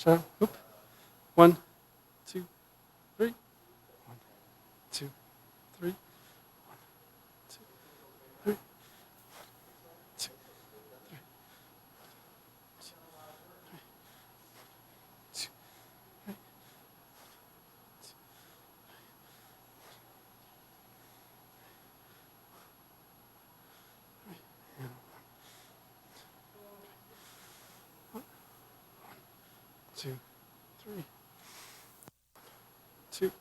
So, oop. 1, 2, 3. 1, 2, 3. 1, 2, 3. 1, 2, 3. 2, 3. 2, 3. 2,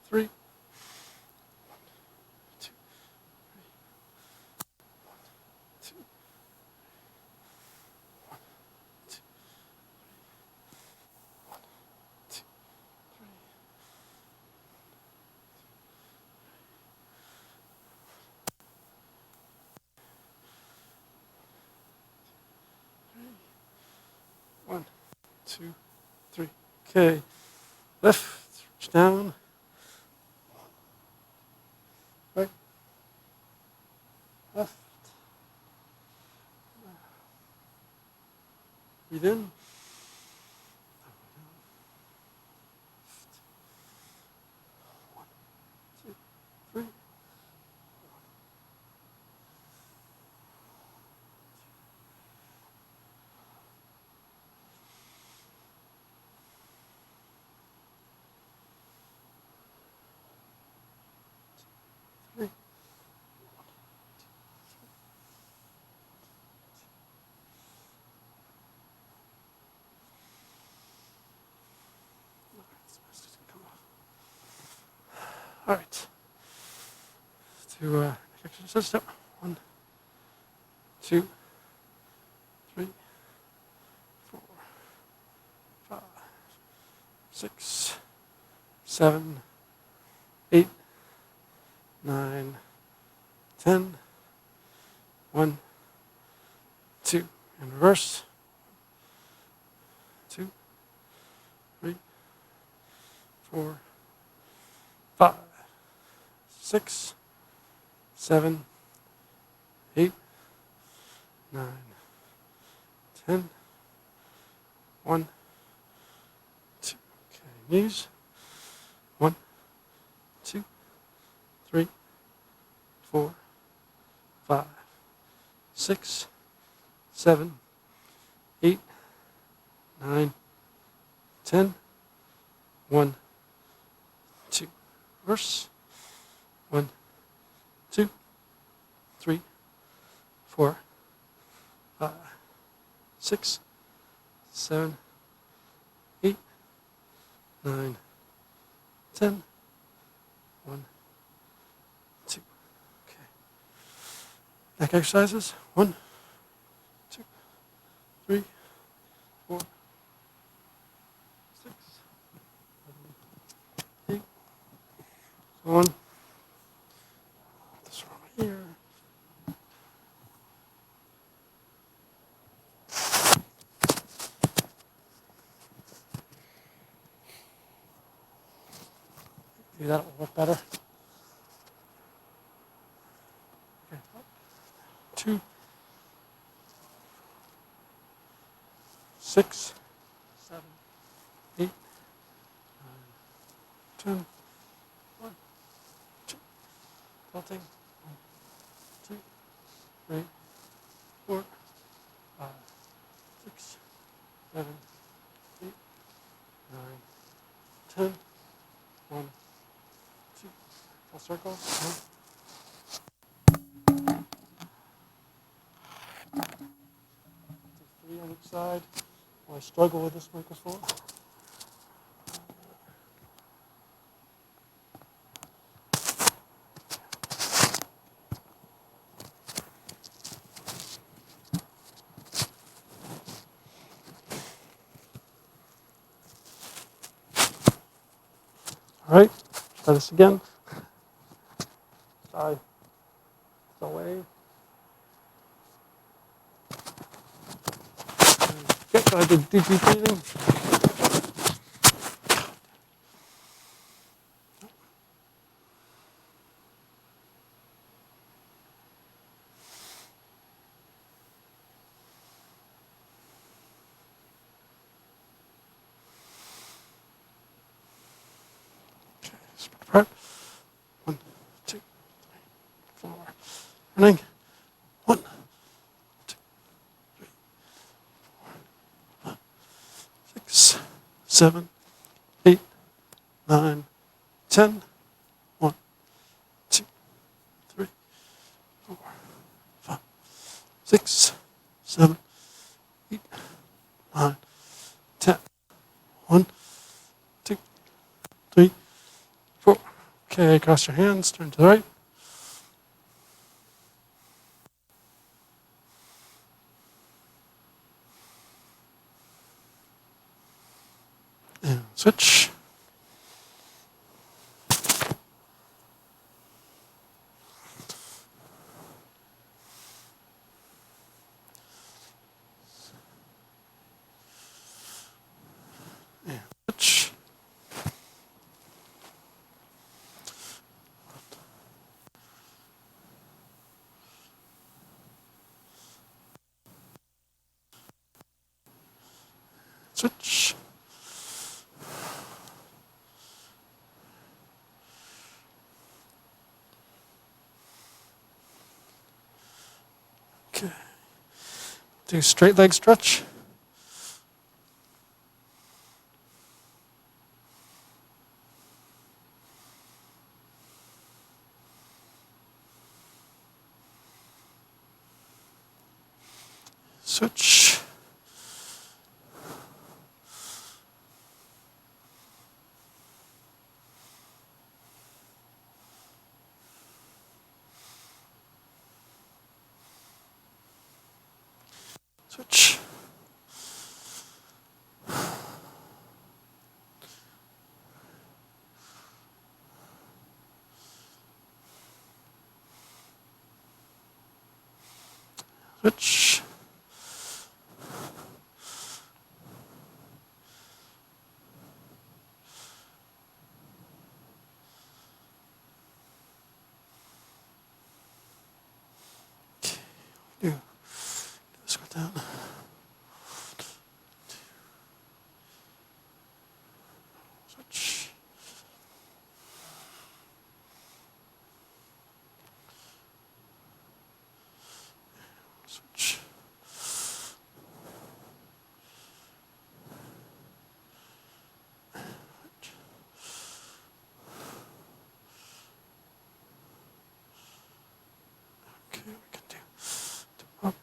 3. 2, 2, 2, 2, 1, 2, 3. Okay. Left, reach down. Right, left. Breathe in. 1, 2, 3. 3. All right. To exercise step. 1, 2, 3, 4, 5, 6, 7, 8, 9, 10. 1, 2. In reverse. 2, 3, 4, 5, 6, 7, 8, 9, 10. 1, 2. Okay, knees. 1, 2, 3, 4, 5, 6, 7, 8, 9, 10. 1, 2. Reverse. 1, 2, 3, 4, 5, 6, 7, 8, 9, 10. 1, 2. Okay. Neck exercises. 1, 2, 3, 4, 6, 7, 8. On. This one here. Maybe that'll work better. Okay. 2, 6, 7, 8, 9, 10. 1, 2. Tilting. 1, 2, 3, 4, 5, 6, 7, 8, 9, 10. 1, 2. Full circle. 1. 3 on each side. I struggle with this microphone. All right, try this again. Sorry, it's away. Okay, so I did deep breathing. Start. 1, 2, 3, 4. Turning. 1, 2, 3, 6, 7, 8, 9, 10. 1, 2, 3, 4, 5, 6, 7, 8, 9, 10. 1, 2, 3, 4. Okay, cross your hands, turn to the right. And switch. And switch. Switch. Okay. Do straight leg stretch. Switch. Switch. Switch. Okay. Do this go down. Switch. Switch. Okay, we can do up.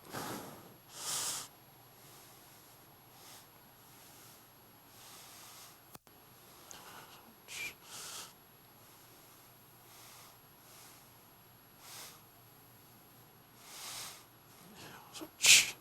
Switch.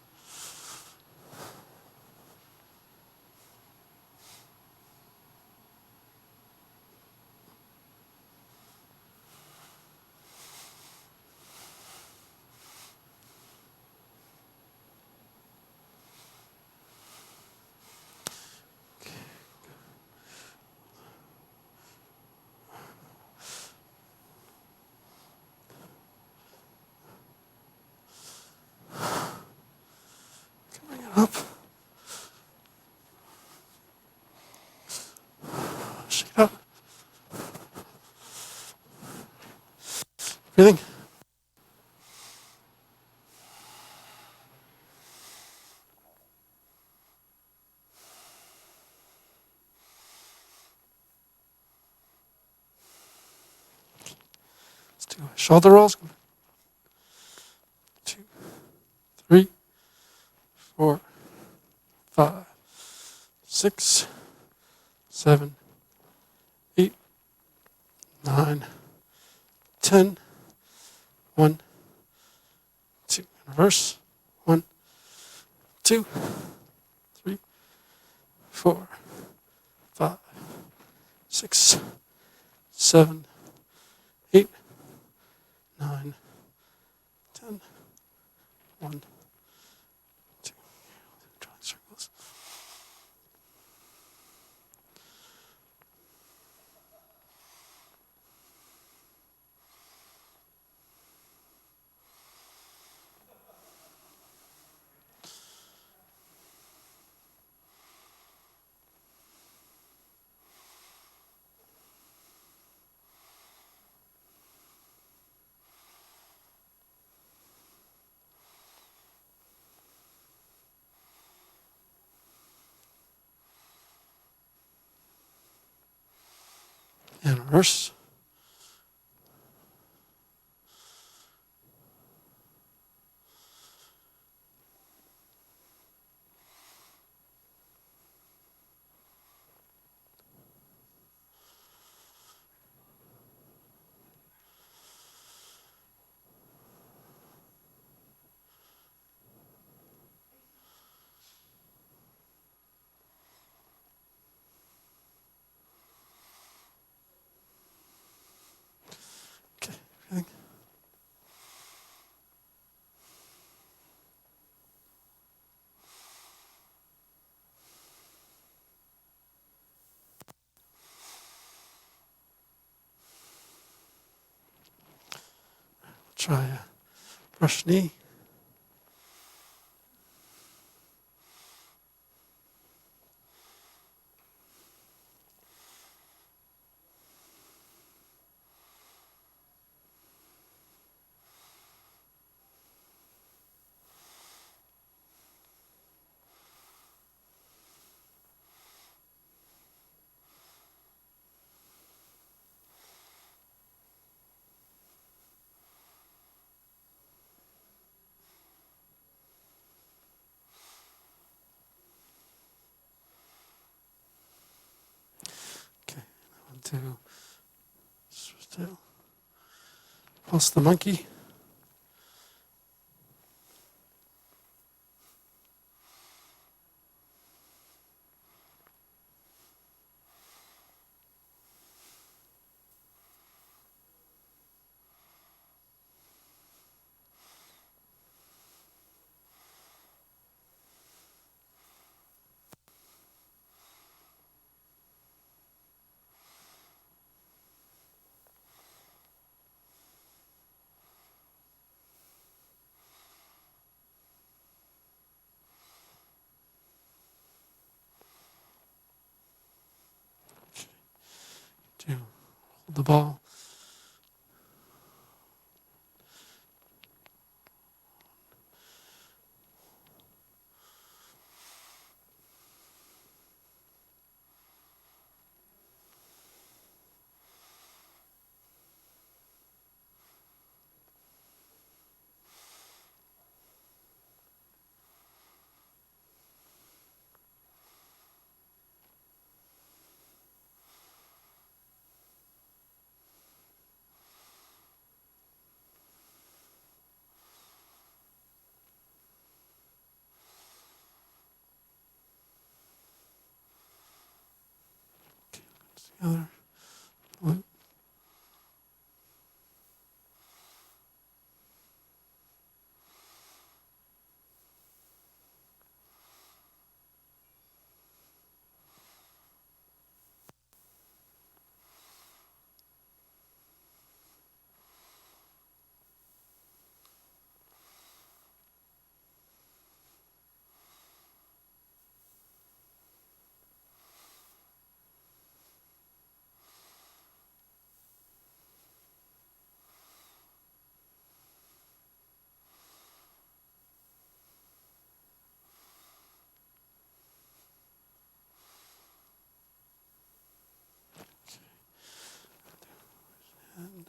Bring it up. Shake it up. Breathing. Let's do shoulder rolls. 2, 3, 4, 5, 6, 7, 8, 9, 10. 1, 2. Reverse. 1, 2, 3, 4, 5, 6, 7, 8, 9, 10. 1, 2. Drawing circles. Reverse. Okay, everything. Try a brush knee. Okay, I want to still pulse the monkey. To hold the ball. Together. Loop. And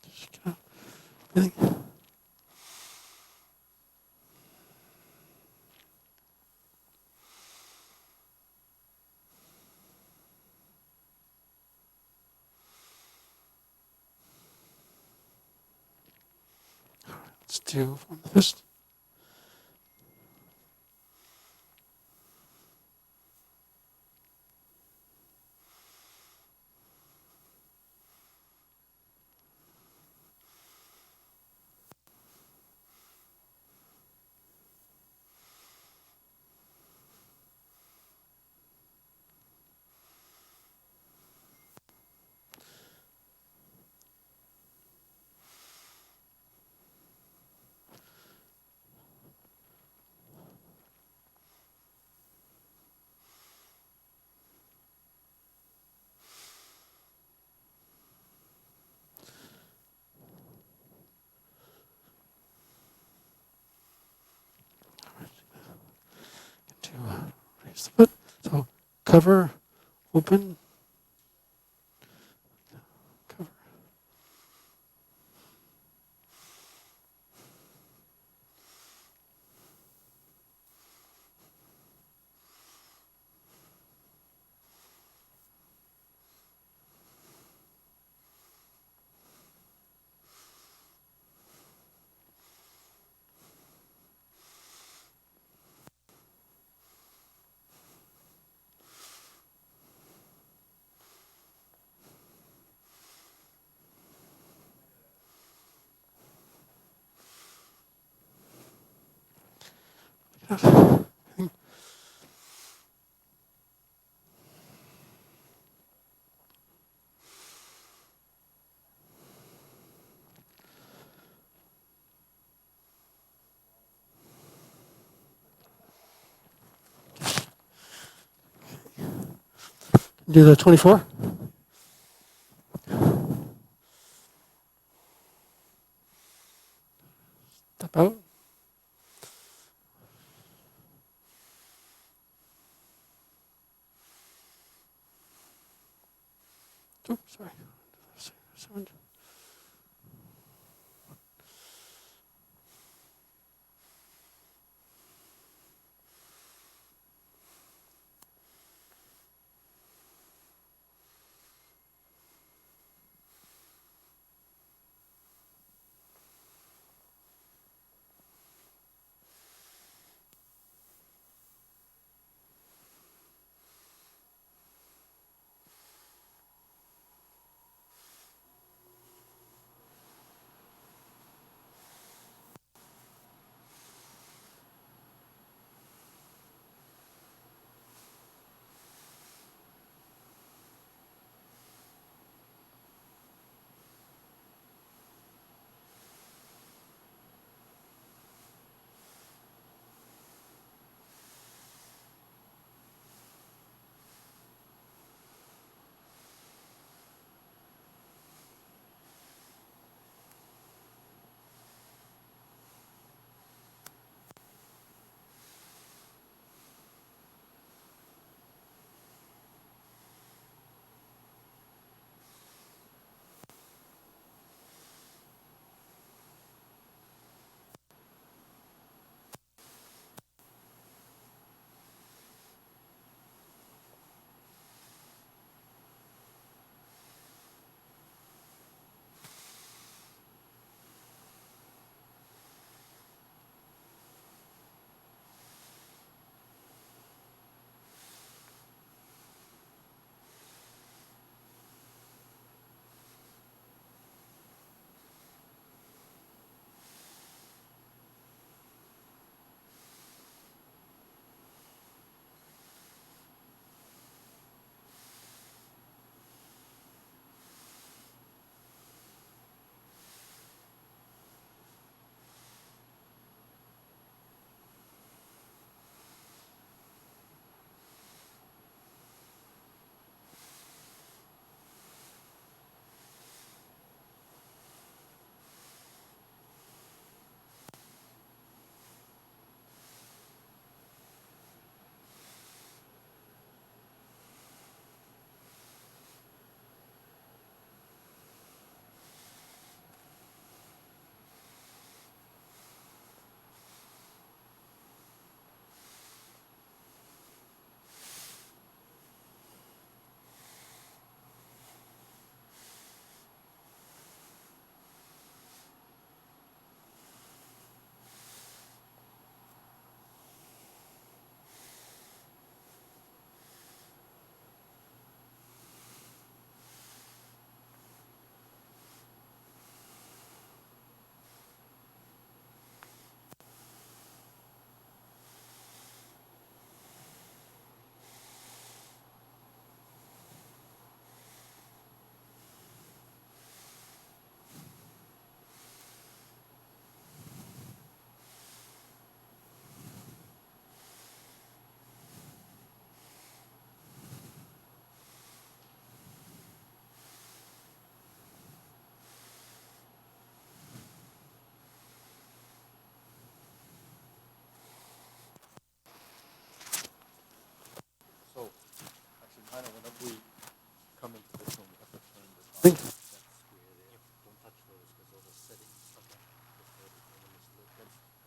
just get out. Everything. Let's do from the fist. release the foot. So cover, open, cover. Do the 24. Step out. Oops, sorry. 7.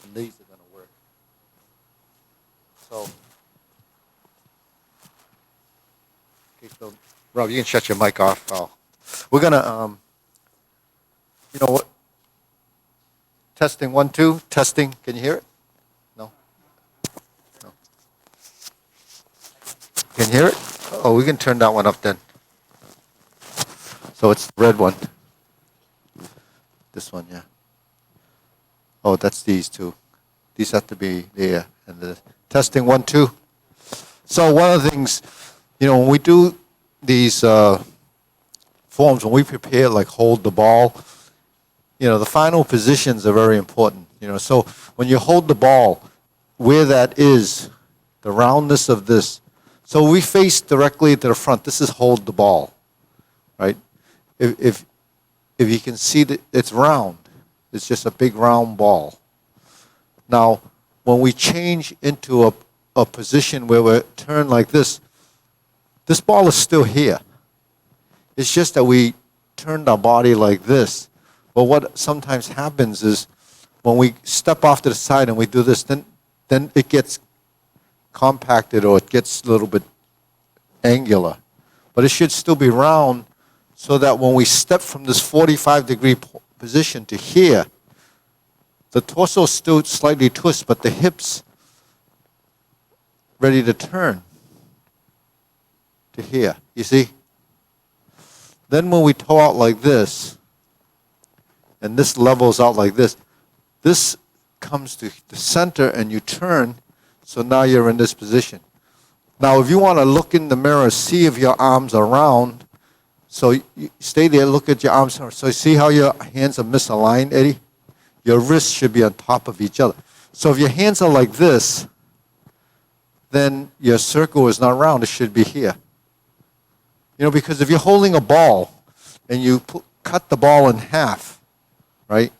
and these are going to work. So, okay, so Rob, you can shut your mic off. We're going to, you know what? Testing 1, 2. Testing. Can you hear it? No. No. Can you hear it? Oh, we can turn that one up then. So it's the red one. This one, yeah. Oh, that's these two. These have to be there. And the testing 1, 2. So one of the things, you know, when we do these forms, when we prepare, like hold the ball, you know, the final positions are very important. You know, so when you hold the ball, where that is, the roundness of this. So we face directly to the front. This is hold the ball, right? If you can see that it's round, it's just a big round ball. Now, when we change into a position where we're turned like this ball is still here. It's just that we turned our body like this. But what sometimes happens is when we step off to the side and we do this, then it gets compacted or it gets a little bit angular. But it should still be round so that when we step from this 45-degree position to here, the torso still slightly twists, but the hips ready to turn to here. You see? Then when we toe out like this, and this levels out like this comes to the center and you turn, so now you're in this position. Now if you want to look in the mirror, see if your arms are round, so you stay there, look at your arms. So see how your hands are misaligned, Eddie? Your wrists should be on top of each other. So if your hands are like this, then your circle is not round, it should be here. You know, because if you're holding a ball and you cut the ball in half, right?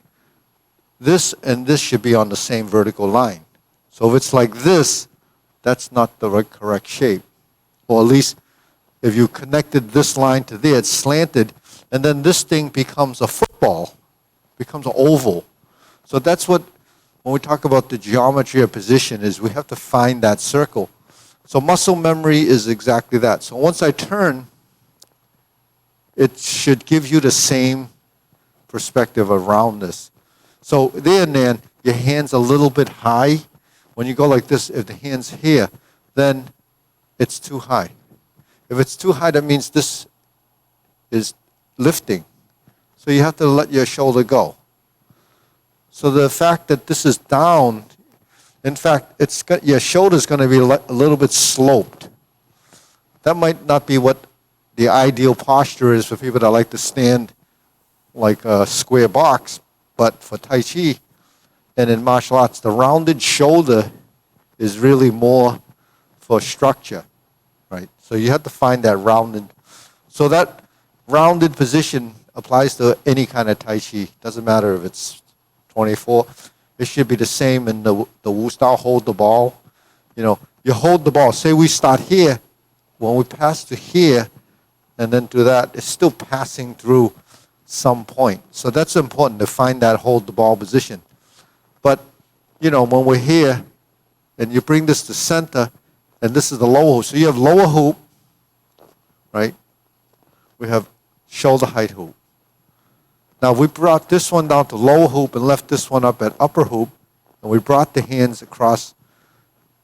This and this should be on the same vertical line. So if it's like this, that's not the correct shape. Or at least if you connected this line to there, it's slanted, and then this thing becomes a football, becomes an oval. So that's what, when we talk about the geometry of position, is we have to find that circle. So muscle memory is exactly that. So once I turn, it should give you the same perspective of roundness. So there, Nan, your hand's a little bit high. When you go like this, if the hand's here, then it's too high. If it's too high, that means this is lifting. So you have to let your shoulder go. So the fact that this is down, in fact, your shoulder's going to be a little bit sloped. That might not be what the ideal posture is for people that like to stand like a square box, but for Tai Chi and in martial arts, the rounded shoulder is really more for structure, right? So you have to find that rounded. So that rounded position applies to any kind of Tai Chi. Doesn't matter if it's 24. It should be the same in the Wu style, hold the ball. You know, you hold the ball. Say we start here. When we pass to here and then to that, it's still passing through some point. So that's important to find that hold the ball position. But, you know, when we're here and you bring this to center, and this is the lower hoop. So you have lower hoop, right? We have shoulder height hoop. Now we brought this one down to lower hoop and left this one up at upper hoop, and we brought the hands across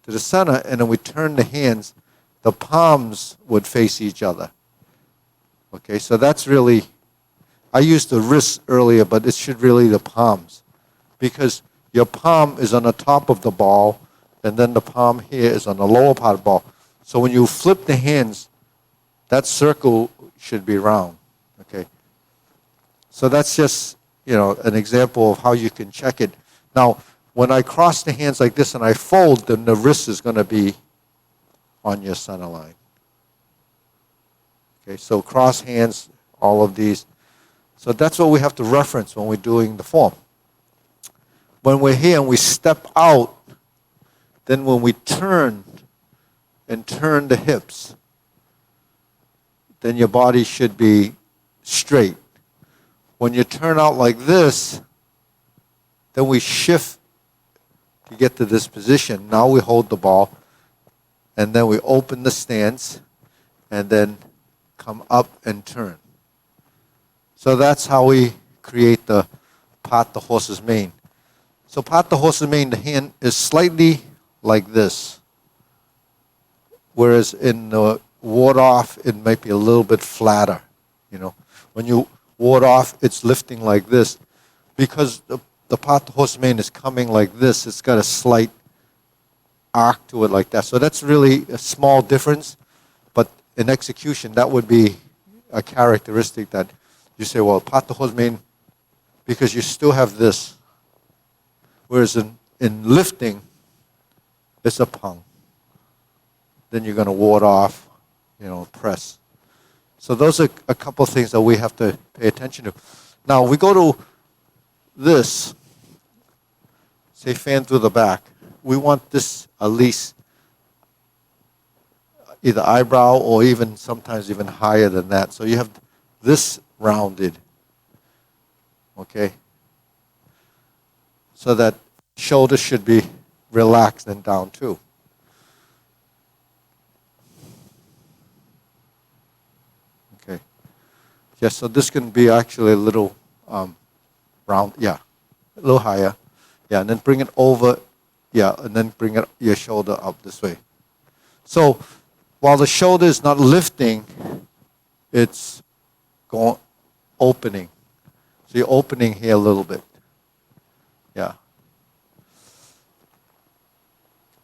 to the center, and then we turned the hands. The palms would face each other. Okay, so that's really, I used the wrists earlier, but it should really the palms, because your palm is on the top of the ball, and then the palm here is on the lower part of the ball. So when you flip the hands, that circle should be round. Okay. So that's just, you know, an example of how you can check it. Now, when I cross the hands like this and I fold, then the wrist is going to be on your center line. Okay, so cross hands, all of these. So that's what we have to reference when we're doing the form. When we're here and we step out, then when we turn and turn the hips, then your body should be straight. When you turn out like this, then we shift to get to this position. Now we hold the ball, and then we open the stance, and then come up and turn. So that's how we create the part the horse's mane. So part the horse's mane, the hand is slightly like this. Whereas in the ward off, it might be a little bit flatter. You know, when you ward off, it's lifting like this. Because the part the horse's mane is coming like this, it's got a slight arc to it like that. So that's really a small difference. But in execution, that would be a characteristic that you say, well, part the horse's mane, because you still have this. Whereas in lifting, it's a pung. Then you're going to ward off, press. So those are a couple of things that we have to pay attention to. Now, we go to this, say fan through the back. We want this at least either eyebrow or even sometimes even higher than that. So you have this rounded, okay? So that shoulder should be relaxed and down too. Okay. Yeah, so this can be actually a little round, yeah, a little higher. Yeah, and then bring it over, yeah, and then bring your shoulder up this way. So while the shoulder is not lifting, it's opening. So you're opening here a little bit. Yeah.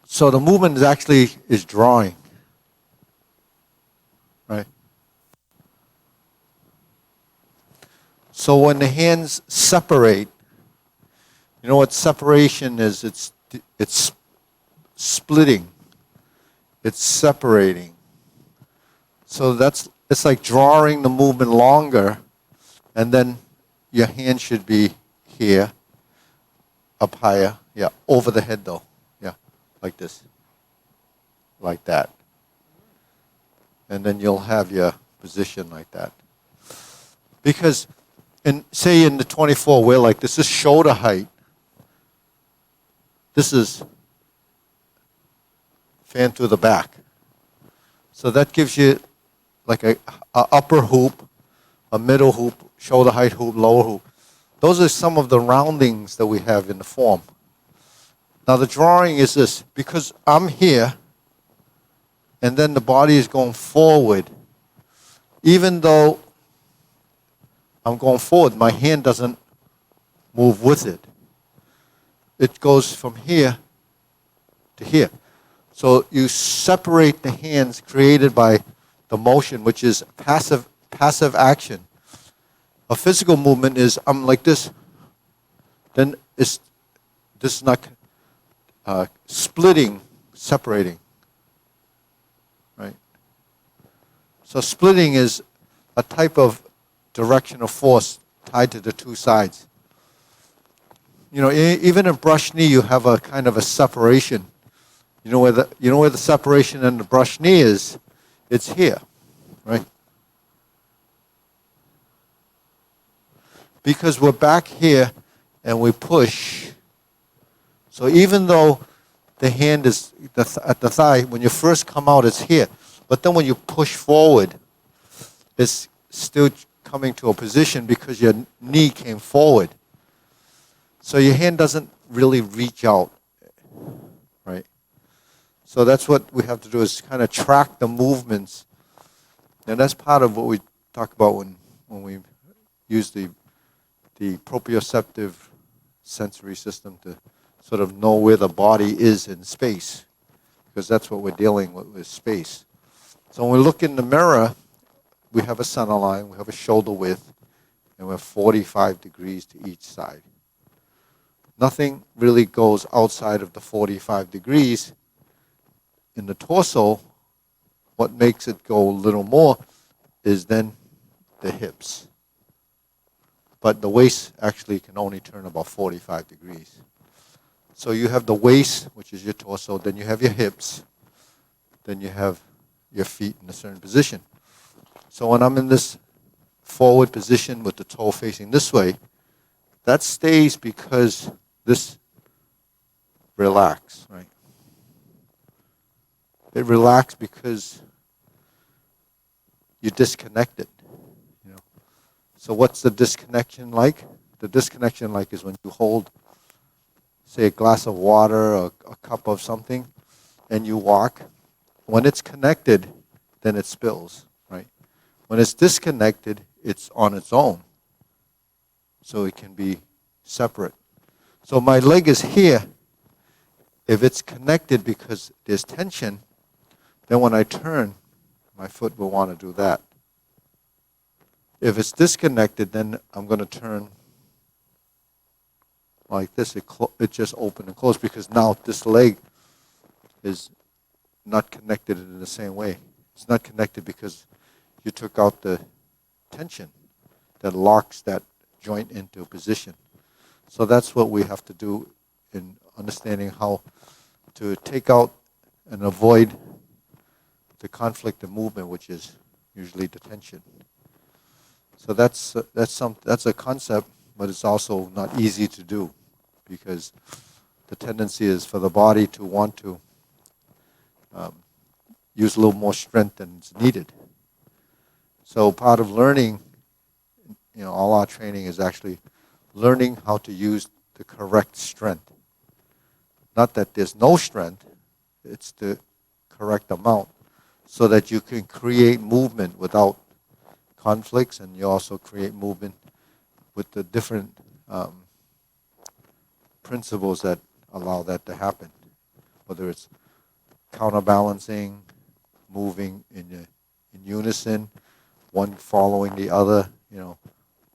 So the movement is drawing. Right? So when the hands separate, you know what separation is? It's splitting. It's separating. So it's like drawing the movement longer, and then your hand should be here, up higher. Yeah, over the head though. Yeah, like this. Like that. And then you'll have your position like that. Because say in the 24, where like this is shoulder height. This is fan through the back. So that gives you like a upper hoop, a middle hoop, shoulder height hoop, lower hoop. Those are some of the roundings that we have in the form. Now the drawing is this, because I'm here, and then the body is going forward. Even though I'm going forward, my hand doesn't move with it. It goes from here to here. So you separate the hands created by the motion, which is passive action. A physical movement is I'm like this. Then this is not splitting, separating. Right? So splitting is a type of direction of force tied to the two sides. Even in brush knee, you have a kind of a separation. You know where the separation in the brush knee is? It's here, right? Because we're back here and we push. So even though the hand is at the thigh, when you first come out, it's here. But then when you push forward, it's still coming to a position because your knee came forward. So your hand doesn't really reach out, right? So that's what we have to do, is kind of track the movements. And that's part of what we talk about when we use the proprioceptive sensory system to sort of know where the body is in space, because that's what we're dealing with space. So when we look in the mirror, we have a center line, we have a shoulder width, and we're 45 degrees to each side. Nothing really goes outside of the 45 degrees. In the torso, what makes it go a little more is then the hips. But the waist actually can only turn about 45 degrees. So you have the waist, which is your torso, then you have your hips, then you have your feet in a certain position. So when I'm in this forward position with the toe facing this way, that stays because this relax, right? It relaxed because you disconnected, you know. So what's the disconnection like? The disconnection like is when you hold, say, a glass of water or a cup of something, and you walk. When it's connected, then it spills, right? When it's disconnected, it's on its own. So it can be separate. So my leg is here. If it's connected because there's tension, then when I turn, my foot will want to do that. If it's disconnected, then I'm going to turn like this. It just opened and closed because now this leg is not connected in the same way. It's not connected because you took out the tension that locks that joint into a position. So that's what we have to do in understanding how to take out and avoid the conflict of movement, which is usually the tension. So that's a concept, but it's also not easy to do because the tendency is for the body to want to use a little more strength than is needed. So part of learning, all our training is actually learning how to use the correct strength. Not that there's no strength, it's the correct amount so that you can create movement without conflicts, and you also create movement with the different principles that allow that to happen, whether it's counterbalancing, moving in unison, one following the other,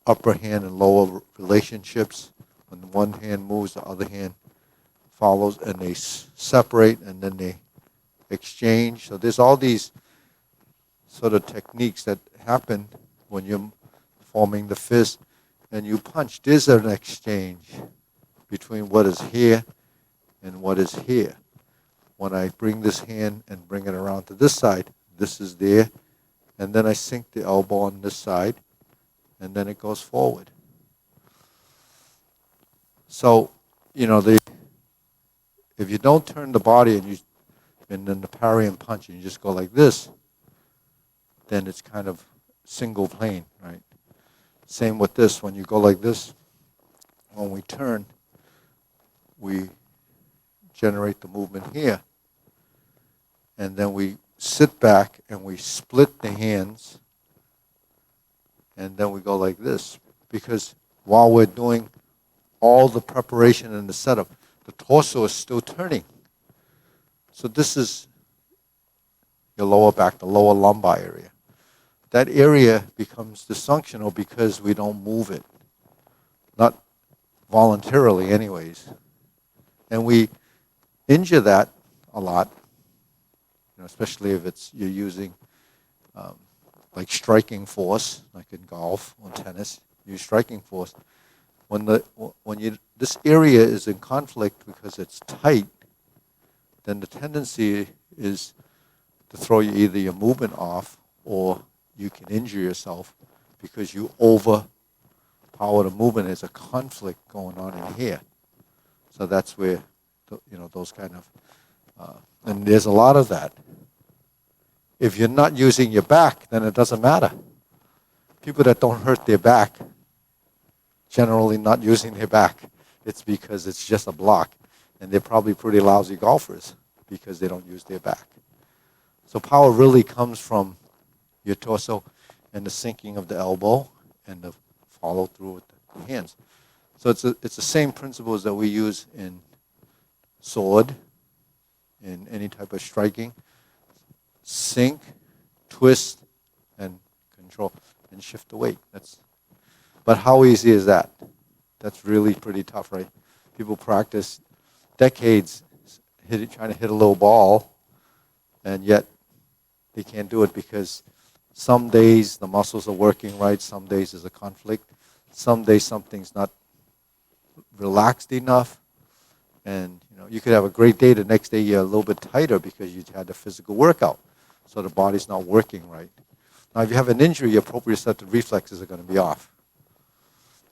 upper hand and lower relationships. When one hand moves, the other hand follows, and they separate, and then they exchange. So there's all these sort of techniques that happen when you're forming the fist and you punch. There's an exchange between what is here and what is here. When I bring this hand and bring it around to this side, this is there, and then I sink the elbow on this side, and then it goes forward. So, if you don't turn the body and then the parry and punch, and you just go like this, then it's kind of single plane, right? Same with this. When you go like this, when we turn, we generate the movement here. And then we sit back and we split the hands, and then we go like this. Because while we're doing all the preparation and the setup, the torso is still turning. So this is your lower back, the lower lumbar area. That area becomes dysfunctional because we don't move it. Not voluntarily anyways. And we injure that a lot, especially if you're using like striking force, like in golf or tennis, use striking force. When this area is in conflict because it's tight, then the tendency is to throw either your movement off, or you can injure yourself because you overpower the movement. There's a conflict going on in here. So that's where, those kind of, and there's a lot of that. If you're not using your back, then it doesn't matter. People that don't hurt their back, generally not using their back, it's because it's just a block. And they're probably pretty lousy golfers because they don't use their back. So power really comes from your torso and the sinking of the elbow and the follow through with the hands. So it's the same principles that we use in sword, in any type of striking. Sink, twist, and control, and shift the weight. But how easy is that? That's really pretty tough, right? People practice decades trying to hit a little ball, and yet they can't do it because some days the muscles are working right, some days there's a conflict, some days something's not relaxed enough, and you could have a great day, the next day you're a little bit tighter because you had a physical workout, so the body's not working right. Now if you have an injury, your proprioceptive reflexes are going to be off.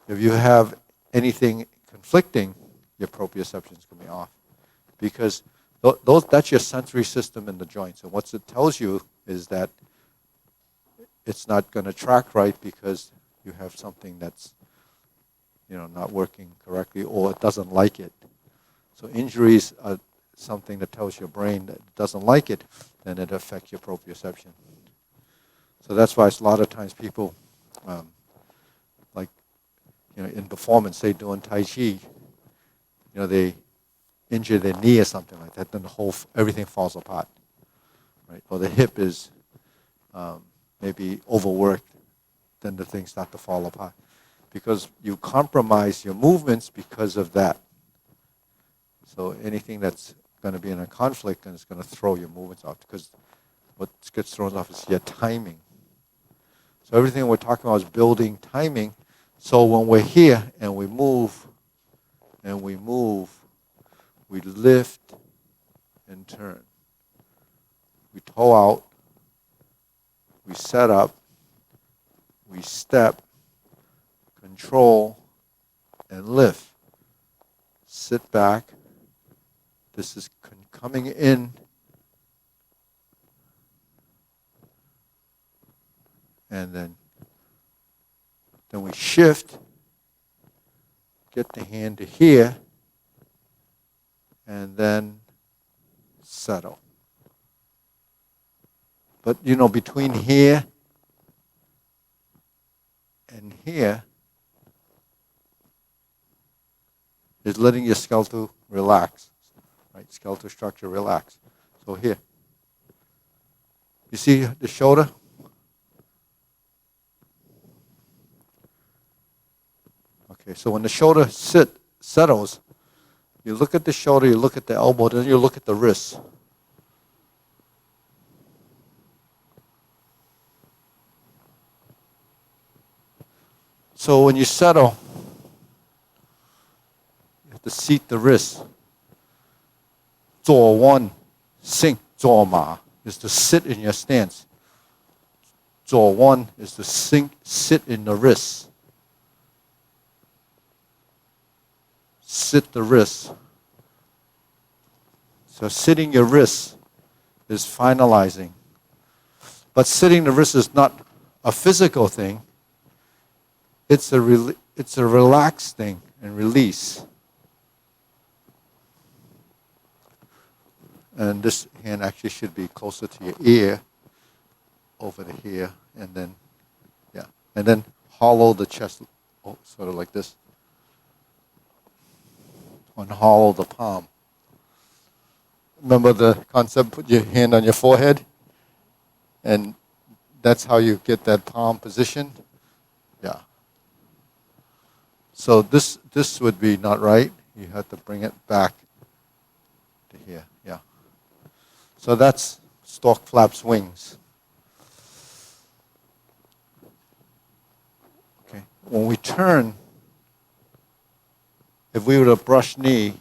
If you have anything conflicting, your proprioception is going to be off. because that's your sensory system in the joints. And what it tells you is that it's not going to track right because you have something that's, not working correctly, or it doesn't like it. So injuries are something that tells your brain that it doesn't like it, then it affects your proprioception. So that's why a lot of times people, in performance, say doing Tai Chi, they injure their knee or something like that, then everything falls apart, right? Or the hip is maybe overworked, then the things start to fall apart. Because you compromise your movements because of that. So anything that's going to be in a conflict, and it's going to throw your movements off, because what gets thrown off is your timing. So everything we're talking about is building timing. So when we're here and we move, we lift and turn. We toe out, we set up, we step, control, and lift. Sit back. This is coming in. And then we shift, get the hand to here, and then settle. But, between here and here is letting your skeletal relax, right? Skeletal structure relax. So here. You see the shoulder? Okay, so when the shoulder settles, you look at the shoulder, you look at the elbow, then you look at the wrist. So when you settle, you have to seat the wrist. 坐弯 sink 坐马 is to sit in your stance. 坐弯 is to sit in the wrist. Sit the wrist. So sitting your wrist is finalizing. But sitting the wrist is not a physical thing. It's a relaxed thing and release. And this hand actually should be closer to your ear, over to here, and then, and then hollow the chest, sort of like this. And hollow the palm. Remember the concept, put your hand on your forehead, and that's how you get that palm position? Yeah. So this would be not right. You have to bring it back to here, yeah. So that's stork flaps wings. Okay. When we turn, if we were to brush knee,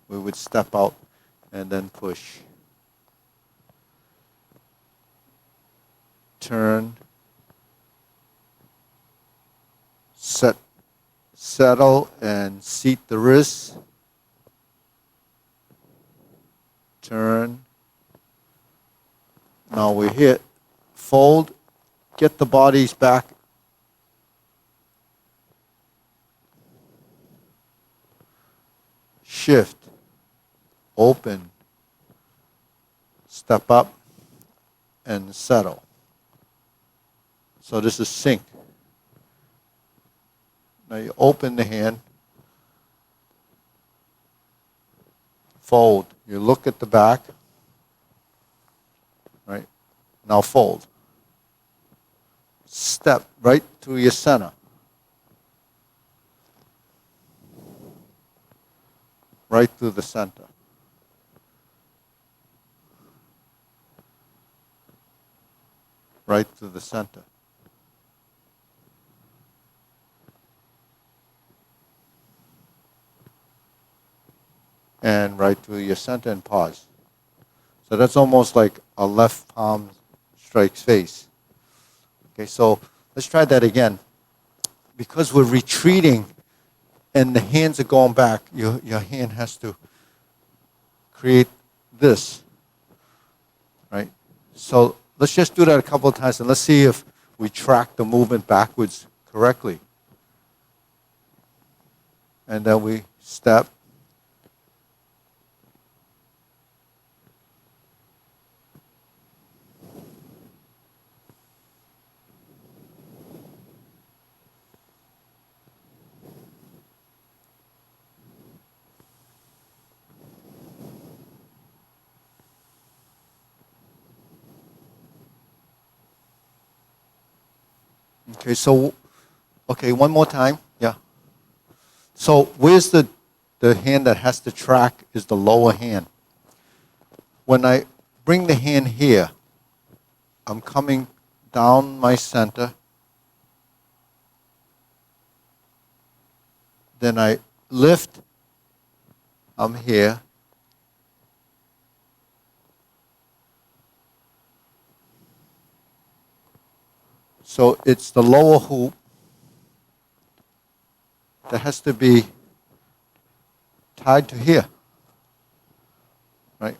we would step out and then push. Turn. Settle and seat the wrist. Turn. Now we hit, fold, get the bodies back. Shift, open, step up, and settle. So this is sink. Now you open the hand, fold. You look at the back. Right? Now fold. Step right to your center. Right through the center. Right through the center. And right through your center and pause. So that's almost like a left palm strikes face. Okay, so let's try that again. Because we're retreating and the hands are going back, your hand has to create this, right? So let's just do that a couple of times and let's see if we track the movement backwards correctly. And then we step. Okay, so, okay, one more time. Yeah. So where's the hand that has to track is the lower hand. When I bring the hand here, I'm coming down my center. Then I lift. I'm here. So it's the lower hoop that has to be tied to here, right?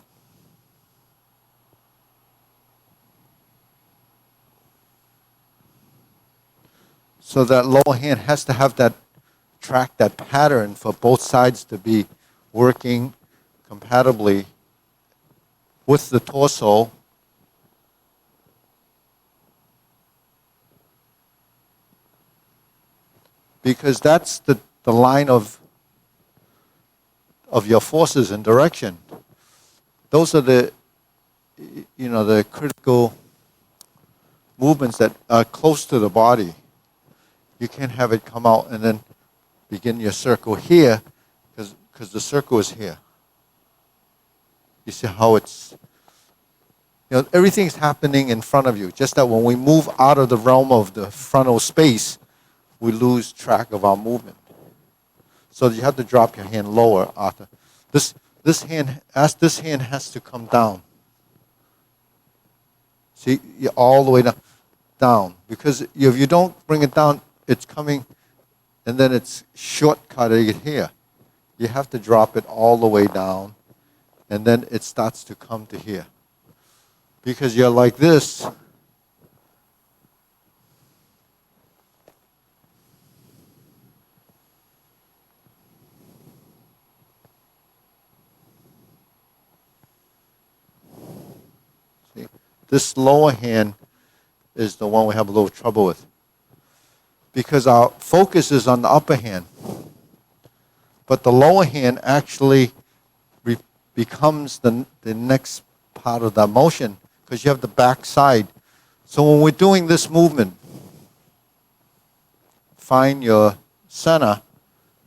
So that lower hand has to have that track, that pattern for both sides to be working compatibly with the torso. Because that's the line of your forces and direction. Those are the critical movements that are close to the body. You can't have it come out and then begin your circle here because the circle is here. You see how it's, everything's happening in front of you. Just that when we move out of the realm of the frontal space, we lose track of our movement. So you have to drop your hand lower, Arthur. This hand has to come down. See, you're all the way down. Because if you don't bring it down, it's coming, and then it's shortcutting it here. You have to drop it all the way down, and then it starts to come to here. Because you're like this. See, this lower hand is the one we have a little trouble with. Because our focus is on the upper hand. But the lower hand actually becomes the next part of the motion because you have the back side. So when we're doing this movement, find your center,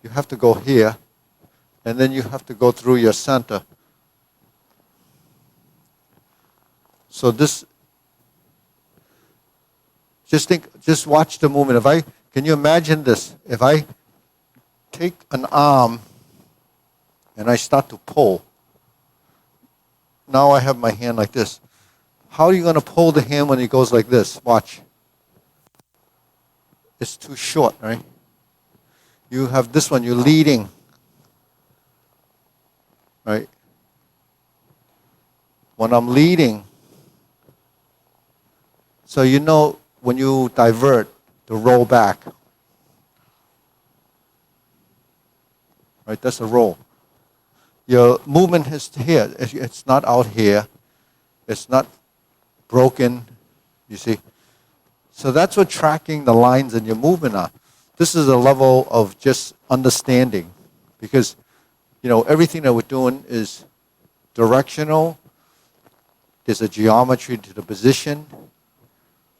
you have to go here, and then you have to go through your center. So this, just watch the movement. Can you imagine this? If I take an arm and I start to pull, now I have my hand like this. How are you going to pull the hand when it goes like this? Watch. It's too short, right? You have this one, you're leading, right? When I'm leading, so when you divert, to roll back. Right, that's a roll. Your movement is here. It's not out here. It's not broken, you see. So that's what tracking the lines in your movement are. This is a level of just understanding. Because, everything that we're doing is directional. There's a geometry to the position.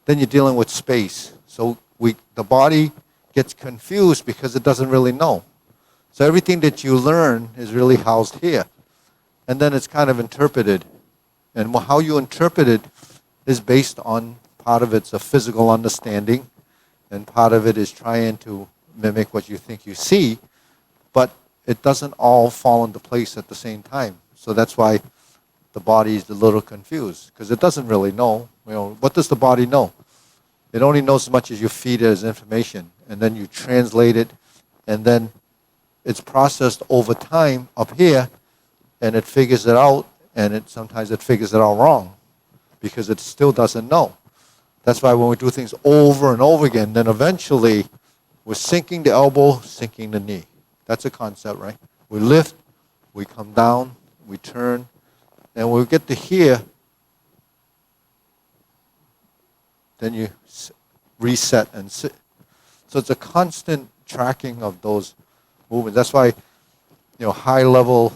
Then you're dealing with space. So the body gets confused because it doesn't really know. So everything that you learn is really housed here. And then it's kind of interpreted. And how you interpret it is based on, part of it's a physical understanding, and part of it is trying to mimic what you think you see, but it doesn't all fall into place at the same time. So that's why the body is a little confused, because it doesn't really know. What does the body know? It only knows as much as you feed it as information, and then you translate it, and then it's processed over time up here, and it figures it out, and sometimes it figures it out wrong because it still doesn't know. That's why when we do things over and over again, then eventually we're sinking the elbow, sinking the knee. That's a concept, right? We lift, we come down, we turn, and when we get to here, then you reset and sit. So it's a constant tracking of those movements. That's why, high-level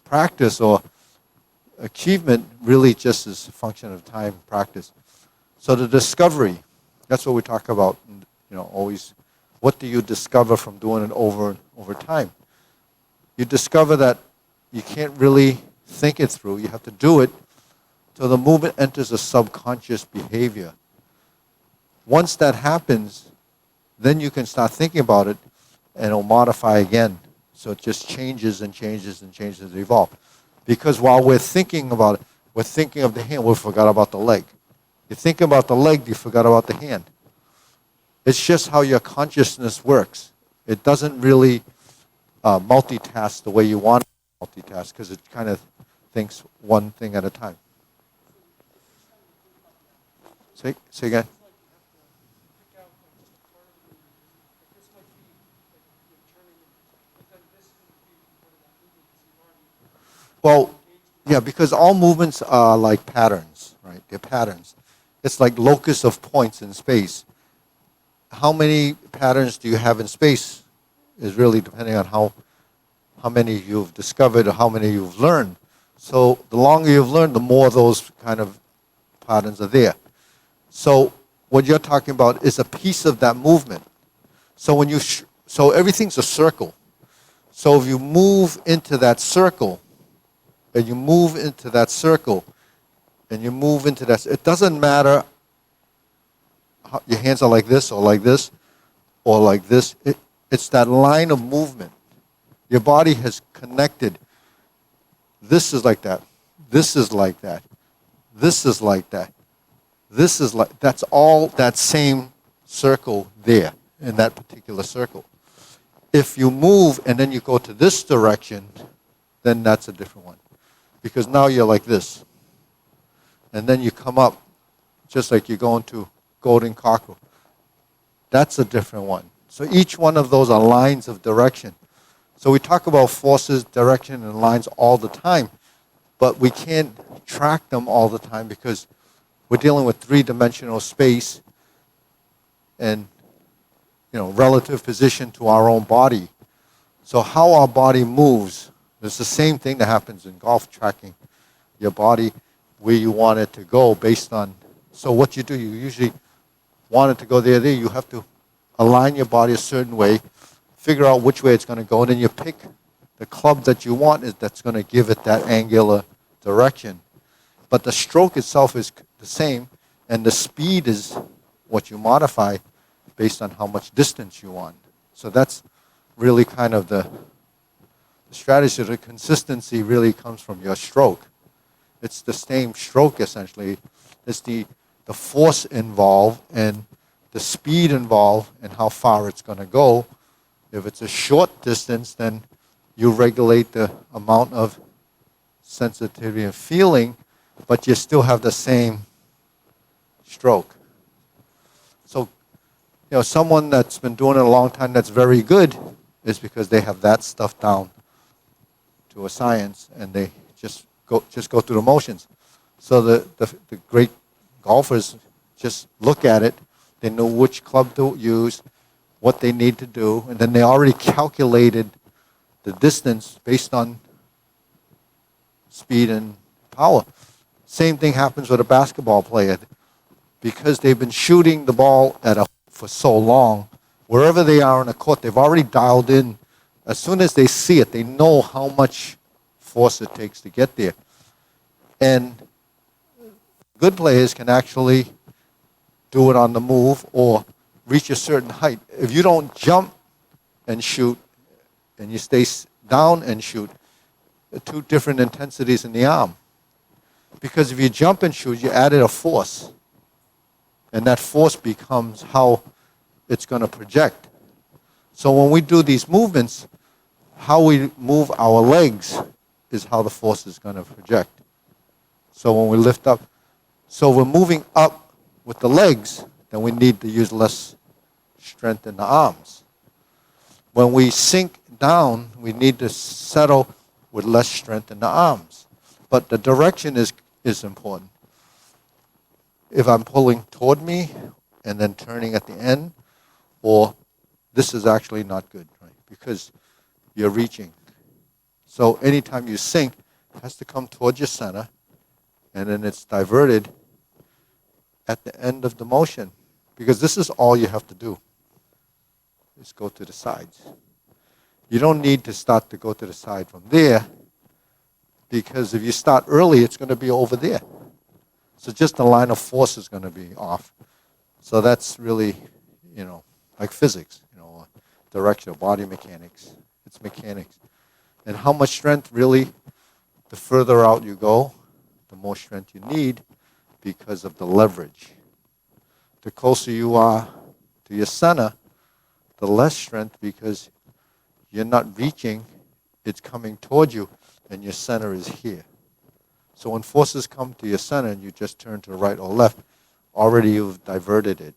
practice or achievement really just is a function of time practice. So the discovery, that's what we talk about, always. What do you discover from doing it over time? You discover that you can't really think it through. You have to do it till the movement enters a subconscious behavior. Once that happens, then you can start thinking about it, and it'll modify again. So it just changes and changes and changes and evolve. Because while we're thinking about it, we're thinking of the hand, we forgot about the leg. You think about the leg, you forgot about the hand. It's just how your consciousness works. It doesn't really multitask the way you want to multitask because it kind of thinks one thing at a time. Say again. Well, yeah, because all movements are like patterns, right? They're patterns. It's like locus of points in space. How many patterns do you have in space is really depending on how many you've discovered or how many you've learned. So the longer you've learned, the more those kind of patterns are there. So what you're talking about is a piece of that movement. So when so everything's a circle. So if you move into that circle, and you move into that circle, and you move into that, it doesn't matter how your hands are like this, or like this, or like this. It's that line of movement. Your body has connected. This is like that. This is like that. This is like that. This is like, that's all that same circle there, in that particular circle. If you move and then you go to this direction, then that's a different one. Because now you're like this. And then you come up, just like you're going to Golden Cockerel. That's a different one. So each one of those are lines of direction. So we talk about forces, direction, and lines all the time, but we can't track them all the time because we're dealing with three-dimensional space and relative position to our own body. So how our body moves, it's the same thing that happens in golf, tracking your body where you want it to go based on, so what you do, you usually want it to go there, you have to align your body a certain way, figure out which way it's going to go, and then you pick the club that you want that's going to give it that angular direction. But the stroke itself is the same, and the speed is what you modify based on how much distance you want. So that's really kind of the strategy. The consistency really comes from your stroke. It's the same stroke, essentially. It's the force involved and the speed involved and how far it's going to go. If it's a short distance, then you regulate the amount of sensitivity and feeling, but you still have the same stroke. So, someone that's been doing it a long time that's very good is because they have that stuff down to a science, and they just go through the motions. So the great golfers just look at it. They know which club to use, what they need to do, and then they already calculated the distance based on speed and power. Same thing happens with a basketball player. Because they've been shooting the ball for so long, wherever they are on the court, they've already dialed in. As soon as they see it, they know how much force it takes to get there. And good players can actually do it on the move or reach a certain height. If you don't jump and shoot, and you stay down and shoot, two different intensities in the arm. Because if you jump and shoot, you added a force. And that force becomes how it's going to project. So when we do these movements, how we move our legs is how the force is going to project. So when we lift up, so we're moving up with the legs, then we need to use less strength in the arms. When we sink down, we need to settle with less strength in the arms. But the direction is important. If I'm pulling toward me and then turning at the end, or this is actually not good, right? Because you're reaching. So anytime you sink, it has to come towards your center, and then it's diverted at the end of the motion. Because this is all you have to do, is go to the sides. You don't need to start to go to the side from there, because if you start early, it's going to be over there. So just the line of force is going to be off. So that's really, like physics, directional body mechanics. It's mechanics. And how much strength really, the further out you go, the more strength you need because of the leverage. The closer you are to your center, the less strength because you're not reaching, it's coming toward you, and your center is here. So when forces come to your center and you just turn to the right or left, already you've diverted it.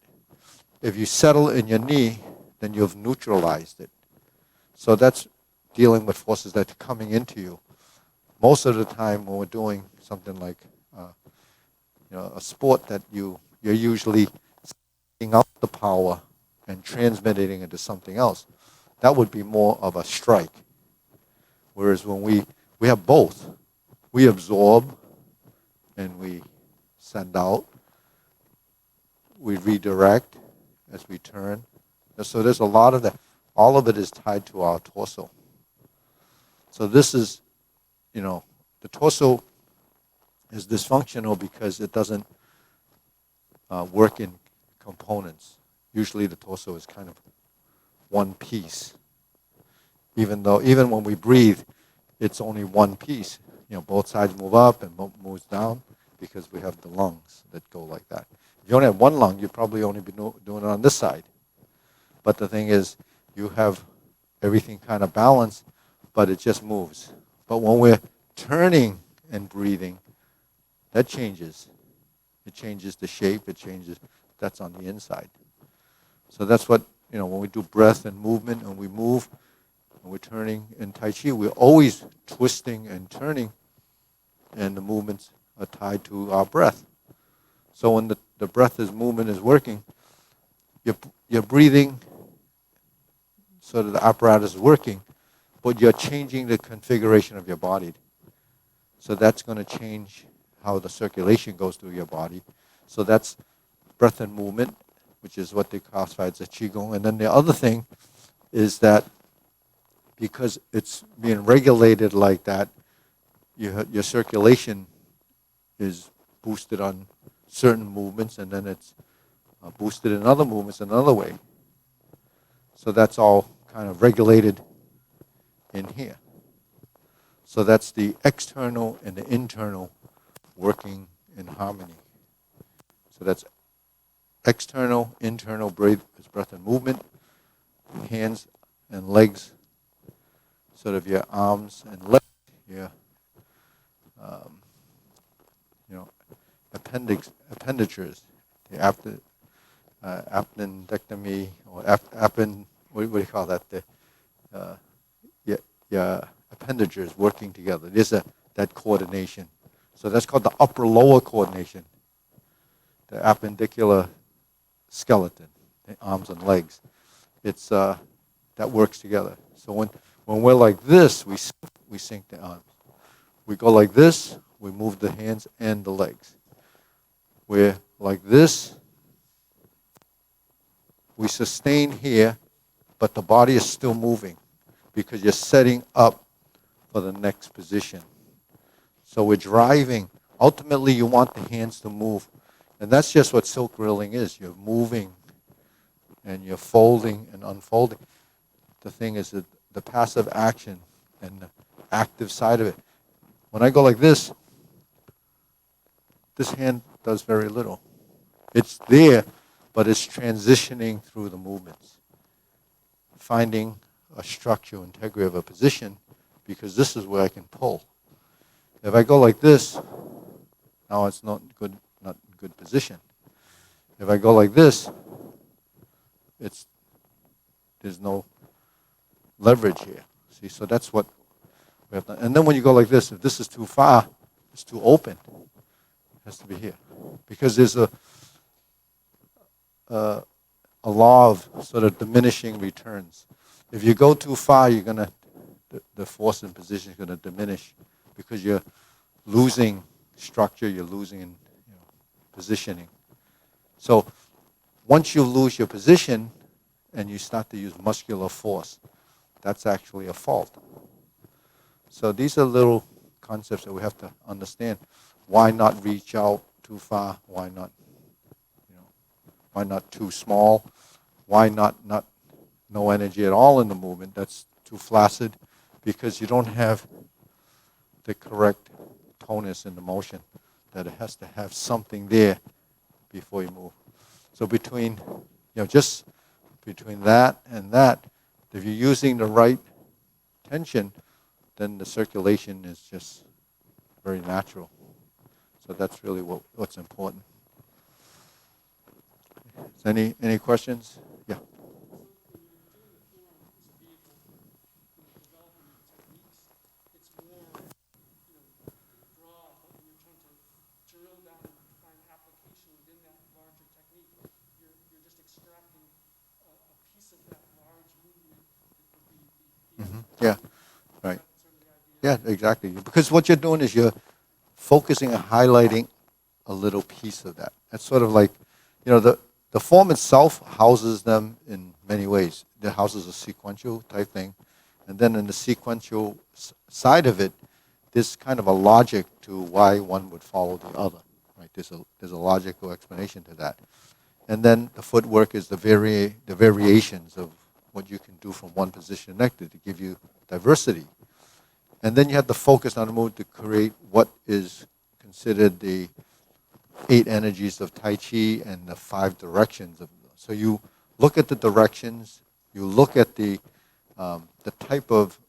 If you settle in your knee, then you've neutralized it. So that's dealing with forces that are coming into you. Most of the time when we're doing something like a sport that you're usually sending out the power and transmitting it to something else, that would be more of a strike. Whereas when we have both. We absorb and we send out. We redirect as we turn. And so there's a lot of that. All of it is tied to our torso. So this is, the torso is dysfunctional because it doesn't work in components. Usually the torso is kind of one piece. Even when we breathe, it's only one piece. Both sides move up and moves down because we have the lungs that go like that. If you only have one lung, you'd probably only be doing it on this side. But the thing is, you have everything kind of balanced, but it just moves. But when we're turning and breathing, that changes. It changes the shape. It changes. That's on the inside. So that's what, when we do breath and movement and we move and we're turning in Tai Chi, we're always twisting and turning, and the movements are tied to our breath. So when the breath movement is working, you're breathing so that the apparatus is working, but you're changing the configuration of your body. So that's going to change how the circulation goes through your body. So that's breath and movement, which is what they classify as a Qigong. And then the other thing is that because it's being regulated like that, your circulation is boosted on certain movements, and then it's boosted in other movements another way. So that's all kind of regulated in here. So that's the external and the internal working in harmony. So that's external, internal breath and movement, hands and legs, sort of your arms and legs, your appenditures, the appendectomy or what do you call that? Your appendages working together. There's that coordination. So that's called the upper-lower coordination, the appendicular skeleton, the arms and legs. It's that works together. So when we're like this, we sink the arms. We go like this, we move the hands and the legs. We're like this, we sustain here, but the body is still moving because you're setting up for the next position. So we're driving. Ultimately, you want the hands to move. And that's just what silk rilling is. You're moving and you're folding and unfolding. The thing is that the passive action and the active side of it. When I go like this hand does very little. It's there, but it's transitioning through the movements, finding a structural integrity of a position, because this is where I can pull. If I go like this, now it's not in good position. If I go like this, there's no leverage here. See, so that's what we have to. And then when you go like this, if this is too far, it's too open. It has to be here, because there's a law of sort of diminishing returns. If you go too far, the force and position is gonna diminish, because you're losing structure, you're losing positioning. So once you lose your position and you start to use muscular force, that's actually a fault. So these are little concepts that we have to understand. Why not reach out too far? Why not too small? Why not no energy at all in the movement? That's too flaccid, because you don't have the correct tonus in the motion, that it has to have something there before you move. So just between that and that, if you're using the right tension, then the circulation is just very natural. So that's really what's important. Any questions? Yeah. Yeah, right. Yeah, exactly. Because what you're doing is you're focusing and highlighting a little piece of that. That's sort of like, the form itself houses them in many ways. It houses a sequential type thing. And then in the sequential side of it, there's kind of a logic to why one would follow the other. Right? There's a logical explanation to that. And then the footwork is the variations of what you can do from one position to the next to give you diversity. And then you have to focus on the move to create what is considered the 8 energies of Tai Chi and the 5 directions of those. So you look at the directions, you look at the type of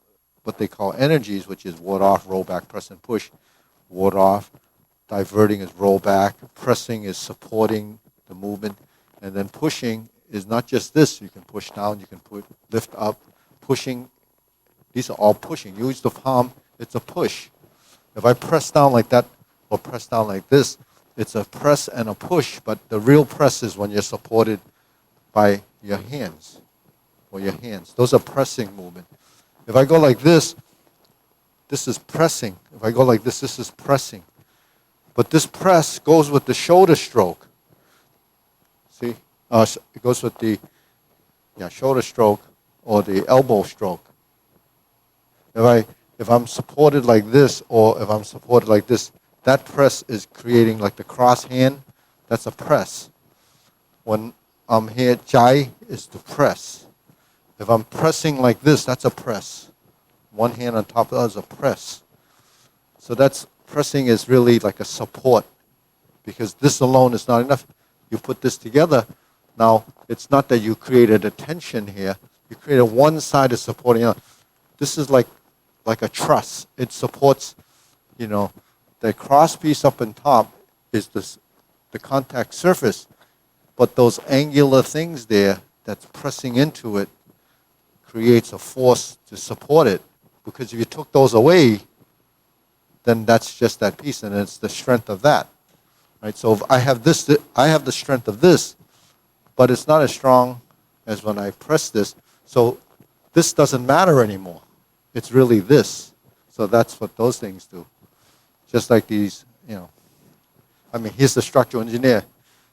what they call energies, which is ward off, roll back, press and push. Ward off, diverting is roll back, pressing is supporting the movement, and then pushing is not just this. You can push down, you can lift up, pushing. These are all pushing. Use the palm, it's a push. If I press down like that or press down like this, it's a press and a push, but the real press is when you're supported by your hands, or your hands. Those are pressing movement. If I go like this is pressing. If I go like this is pressing. But this press goes with the shoulder stroke. See? It goes with the shoulder stroke or the elbow stroke. If I'm supported like this, or if I'm supported like this, that press is creating like the cross hand. That's a press. When I'm here, Jai is to press. If I'm pressing like this, that's a press. One hand on top of the other is a press. So that's pressing is really like a support, because this alone is not enough. You put this together, now it's not that you created a tension here. You created one side is supporting the other. This is like a truss. It supports, the cross piece up on top is the contact surface, but those angular things there that's pressing into it creates a force to support it. Because if you took those away, then that's just that piece, and it's the strength of that. Right? So if I have this, I have the strength of this, but it's not as strong as when I press this. So this doesn't matter anymore. It's really this. So that's what those things do. Just like these, he's the structural engineer.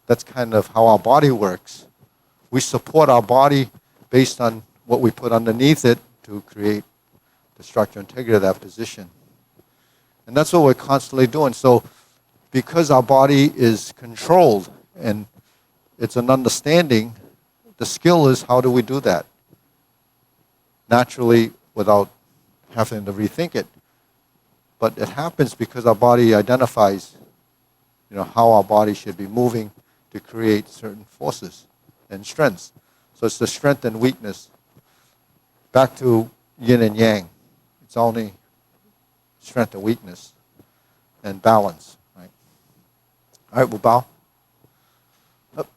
That's kind of how our body works. We support our body based on what we put underneath it to create the structural integrity of that position. And that's what we're constantly doing. So because our body is controlled and it's an understanding, the skill is how do we do that? Naturally, without having to rethink it. But it happens because our body identifies, how our body should be moving to create certain forces and strengths. So it's the strength and weakness. Back to yin and yang. It's only strength and weakness. and balance. Right? All right, we'll bow. Up.